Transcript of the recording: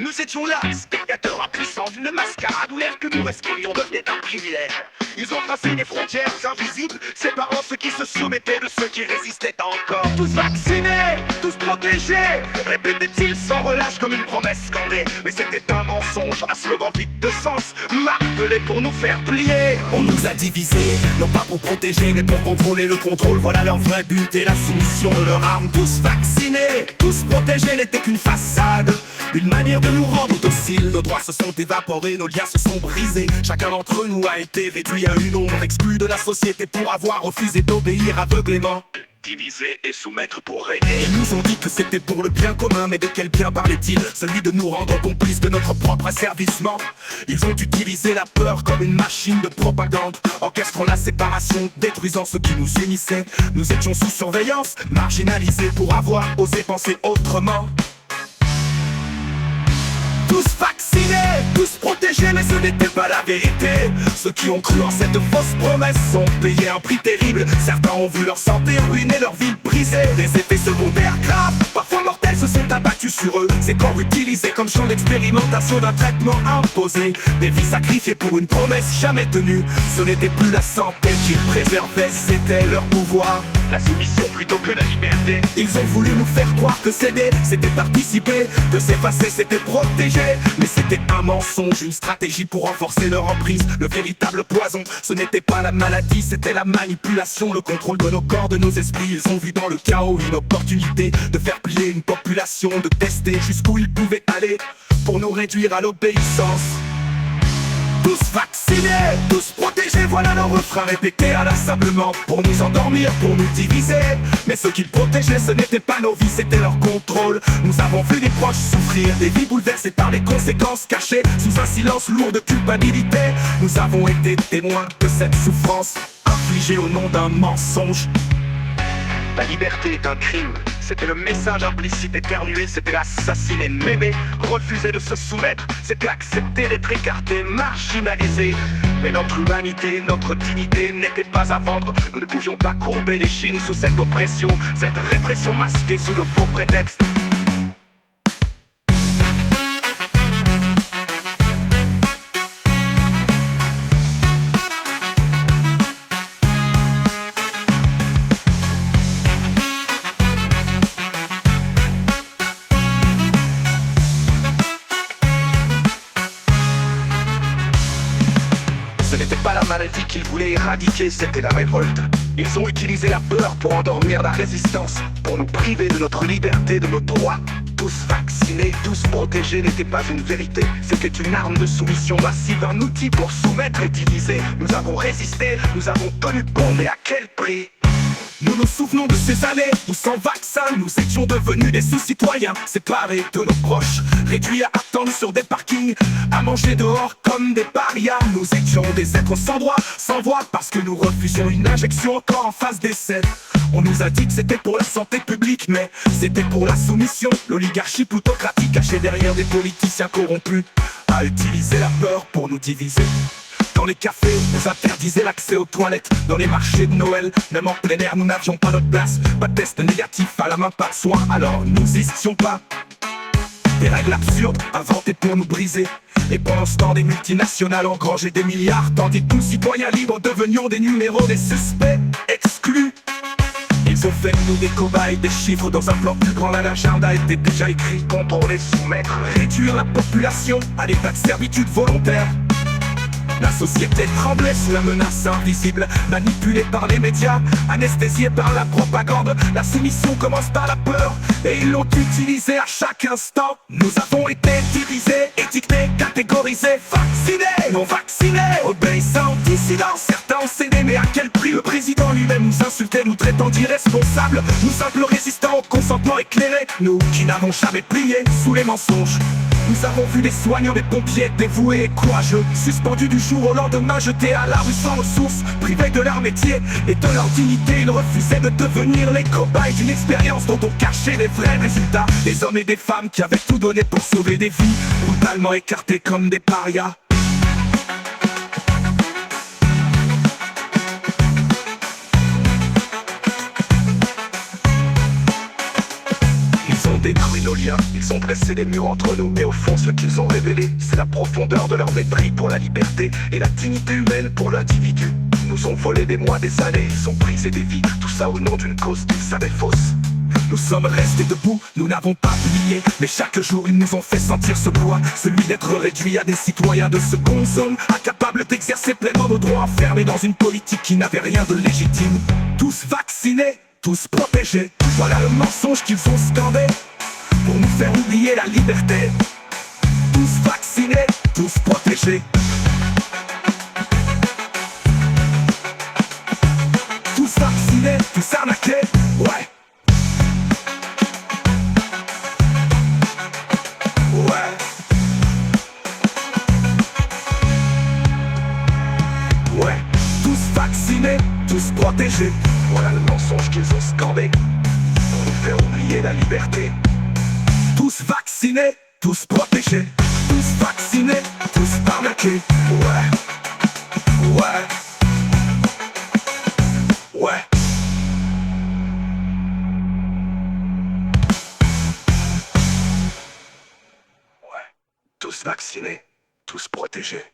Nous étions là, spectateurs impuissants d'une mascarade où l'air que nous respirions devenait un privilège. Ils ont tracé des frontières invisibles, séparant ceux qui se soumettaient de ceux qui résistaient encore. Tous vaccinés, tous protégés, répétait-il sans relâche comme une promesse scandée. Mais c'était un mensonge, un slogan vide de sens, martelé pour nous faire plier. On nous a divisés, non pas pour protéger, mais pour contrôler le contrôle. Voilà leur vrai but et la soumission de leur arme. Tous vaccinés, tous protégés n'était qu'une façade, une manière de nous rendre dociles. Nos droits se sont évaporés, nos liens se sont brisés. Chacun d'entre nous a été réduit à une ombre, exclu de la société pour avoir refusé d'obéir aveuglément. Diviser et soumettre pour régner. Ils nous ont dit que c'était pour le bien commun, mais de quel bien parlaient-ils? Celui de nous rendre complices de notre propre asservissement. Ils ont utilisé la peur comme une machine de propagande, orchestrant la séparation, détruisant ce qui nous unissait. Nous étions sous surveillance, marginalisés pour avoir osé penser autrement. Tous vaccinés, tous protégés, mais ce n'était pas la vérité. Ceux qui ont cru en cette fausse promesse ont payé un prix terrible. Certains ont vu leur santé ruiner, leur vie brisée. Des effets secondaires graves, parfois mortels, se sont abattus sur eux. Ces corps utilisés comme champ d'expérimentation d'un traitement imposé. Des vies sacrifiées pour une promesse jamais tenue. Ce n'était plus la santé qu'ils préservaient, c'était leur pouvoir. La soumission plutôt que la liberté. Ils ont voulu nous faire croire que céder, c'était participer, que s'effacer, c'était protéger. Mais c'était un mensonge, une stratégie pour renforcer leur emprise. Le véritable poison, ce n'était pas la maladie, c'était la manipulation, le contrôle de nos corps, de nos esprits. Ils ont vu dans le chaos une opportunité de faire plier une population, de tester jusqu'où ils pouvaient aller pour nous réduire à l'obéissance. Tous vaccinés, tous protégés, voilà nos refrains répétés inlassablement. Pour nous endormir, pour nous diviser. Mais ceux qu'ils protégeaient, ce n'était pas nos vies, c'était leur contrôle. Nous avons vu des proches souffrir, des vies bouleversées par les conséquences cachées sous un silence lourd de culpabilité. Nous avons été témoins de cette souffrance infligée au nom d'un mensonge. La liberté est un crime, c'était le message implicite éternué, c'était assassiner, m'aimer, refuser de se soumettre, c'était accepter d'être écarté, marginalisé. Mais notre humanité, notre dignité n'était pas à vendre. Nous ne pouvions pas courber les chines sous cette oppression, cette répression masquée sous de faux prétextes. Ce n'était pas la maladie qu'ils voulaient éradiquer, c'était la révolte. Ils ont utilisé la peur pour endormir la résistance, pour nous priver de notre liberté, de nos droits. Tous vaccinés, tous protégés n'était pas une vérité, c'était une arme de soumission massive, un outil pour soumettre et diviser. Nous avons résisté, nous avons tenu bon, mais à quel prix? Nous nous souvenons de ces années où sans vaccin nous étions devenus des sous-citoyens, séparés de nos proches, réduits à attendre sur des parkings, à manger dehors comme des parias. Nous étions des êtres sans droit, sans voix, parce que nous refusions une injection encore en phase d'essai. On nous a dit que c'était pour la santé publique, mais c'était pour la soumission. L'oligarchie plutocratique cachée derrière des politiciens corrompus a utilisé la peur pour nous diviser. Dans les cafés, nous interdisaient l'accès aux toilettes. Dans les marchés de Noël, même en plein air, nous n'avions pas notre place. Pas de test négatif, à la main, pas de soin, alors nous n'hésistions pas. Des règles absurdes, inventées pour nous briser. Et pendant ce temps, des multinationales engrangeaient des milliards, tandis que nous, citoyens libres, devenions des numéros, des suspects exclus. Ils ont fait de nous des cobayes, des chiffres dans un plan plus grand. L'agenda était déjà écrit, contrôler, soumettre, réduire la population à l'état de servitude volontaire. La société tremblait sous la menace invisible, manipulée par les médias, anesthésiée par la propagande. La soumission commence par la peur, et ils l'ont utilisée à chaque instant. Nous avons été divisés, étiquetés, catégorisés, vaccinés, non vaccinés, obéissants, dissidents. Certains ont cédé, mais à quel prix? Le président lui-même nous insultait, nous traitant d'irresponsables. Nous simples résistants au consentement éclairé, nous qui n'avons jamais plié sous les mensonges. Nous avons vu des soignants, des pompiers dévoués et courageux, suspendus du jour au lendemain, jetés à la rue sans ressources, privés de leur métier et de leur dignité. Ils refusaient de devenir les cobayes d'une expérience dont on cachait les vrais résultats. Des hommes et des femmes qui avaient tout donné pour sauver des vies, brutalement écartés comme des parias. détruit nos liens. Ils ont dressé des murs entre nous, mais au fond ce qu'ils ont révélé, c'est la profondeur de leur mépris pour la liberté et la dignité humaine pour l'individu. Ils nous ont volé des mois, des années, ils ont brisé des vies, tout ça au nom d'une cause qu'ils savaient fausse. Nous sommes restés debout, nous n'avons pas plié, mais chaque jour ils nous ont fait sentir ce poids, celui d'être réduits à des citoyens de seconde zone, incapables d'exercer pleinement nos droits, enfermés dans une politique qui n'avait rien de légitime. Tous vaccinés, tous protégés, voilà le mensonge qu'ils ont scandé, pour nous faire oublier la liberté. Tous vaccinés, tous protégés. Tous vaccinés, tous arnaqués, ouais. Ouais, tous vaccinés, tous protégés. Voilà le mensonge qu'ils ont scandé pour nous faire oublier la liberté. Tous vaccinés, tous protégés. Tous vaccinés, tous arnaqués. Ouais, ouais, ouais. Ouais, tous vaccinés, tous protégés.